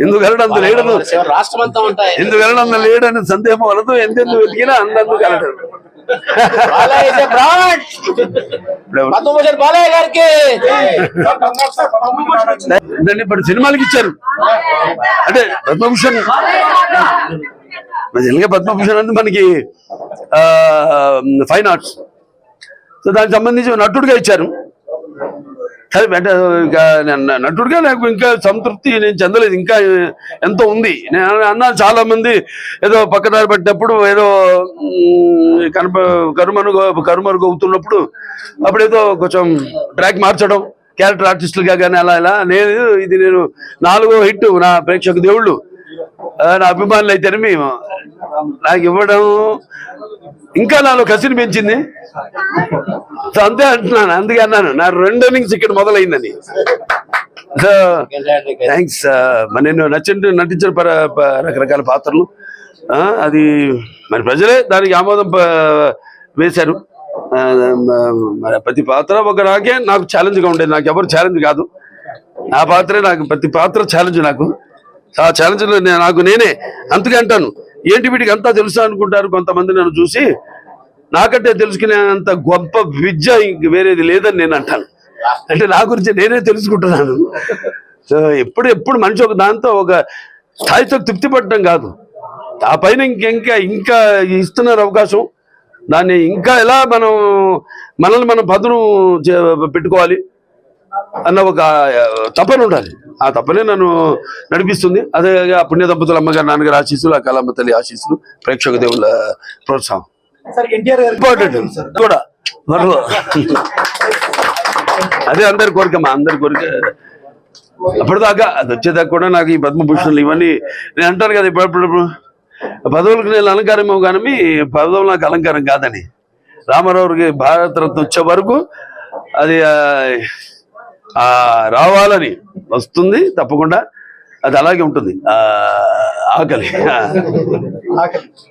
ఎందుకు అంత లేడను రాష్ట్రమంతా ఉంటాయి ఎందుకు అంత లేడని సందేహం వలదు ఎంతెందుకు వెతికినా అందందుకు వెళ్ళడం. దాన్ని ఇప్పుడు సినిమాలకి ఇచ్చారు అంటే పద్మభూషణ్ పద్మభూషణ్ అంటే మనకి ఫైన్ ఆర్ట్స్. సో దానికి సంబంధించి నటుడుగా ఇచ్చారు. సరే అంటే నటుడుగా నాకు ఇంకా సంతృప్తి నేను చెందలేదు, ఇంకా ఎంతో ఉంది. నేను అన్నాను చాలా మంది ఏదో పక్కదారి పట్టినప్పుడు ఏదో కరుమరుగవుతున్నప్పుడు అప్పుడేదో కొంచెం ట్రాక్ మార్చడం క్యారెక్టర్ ఆర్టిస్టులుగా కానీ అలా ఇలా. ఇది నేను 4వ హిట్ నా ప్రేక్షక దేవుళ్ళు నా అభిమానులు అయితేనే నాకు ఇవ్వడం ఇంకా నాలో కసిని పెంచింది. సో అంతే అంటున్నాను, అందుకే అన్నాను నా 2 innings ఇక్కడ మొదలైందని. So thanks. నేను నటించిన రకరకాల పాత్రలు అది మరి ప్రజలే దానికి ఆమోదం వేశారు. ప్రతి పాత్ర నాకు ఛాలెంజ్గా ఉండేది. నాకు ఎవరు ఛాలెంజ్ కాదు, నా పాత్రే నాకు, ప్రతి పాత్ర ఛాలెంజ్ నాకు. ఆ ఛాలెంజ్లో నాకు నేనే అందుకే అంటాను, ఏంటి వీటికి అంతా తెలుసా అనుకుంటారు కొంతమంది నన్ను చూసి. నాకంటే తెలుసుకునేంత గొప్ప విద్య ఇంక వేరేది లేదని నేను అంటాను. అంటే నా గురించి నేనే తెలుసుకుంటున్నాను. సో ఎప్పుడు మనిషి ఒక దాంతో ఒక స్థాయితో తృప్తి పడటం కాదు, ఆ పైన ఇంకా ఇస్తున్నారు అవకాశం. దాన్ని ఇంకా ఎలా మనల్ని మనం పదును పెట్టుకోవాలి అన్న ఒక తపన ఉండాలి. ఆ తపనే నన్ను నడిపిస్తుంది. అదే పుణ్య దంపతుల అమ్మగారు నాన్నగారు ఆశీస్సులు, ఆ కళమ్మ తల్లి ఆశీస్సులు, ప్రేక్షక దేవుళ్ళ ప్రోత్సాహం ఇంపార్టెంట్ కూడా. అదే అందరి కోరికమ్మా, అందరి కోరిక. అప్పటిదాకా అది వచ్చేదాకా కూడా నాకు ఈ పద్మభూషణలు ఇవన్నీ నేను అంటాను కదా, ఇప్పుడు పదవులకు నేను అలంకారం కానీ పదవులు నాకు అలంకారం కాదని. రామారావుకి భారతరత్న వచ్చే వరకు అది రావాలని వస్తుంది తప్పకుండా, అది అలాగే ఉంటుంది. ఆకలి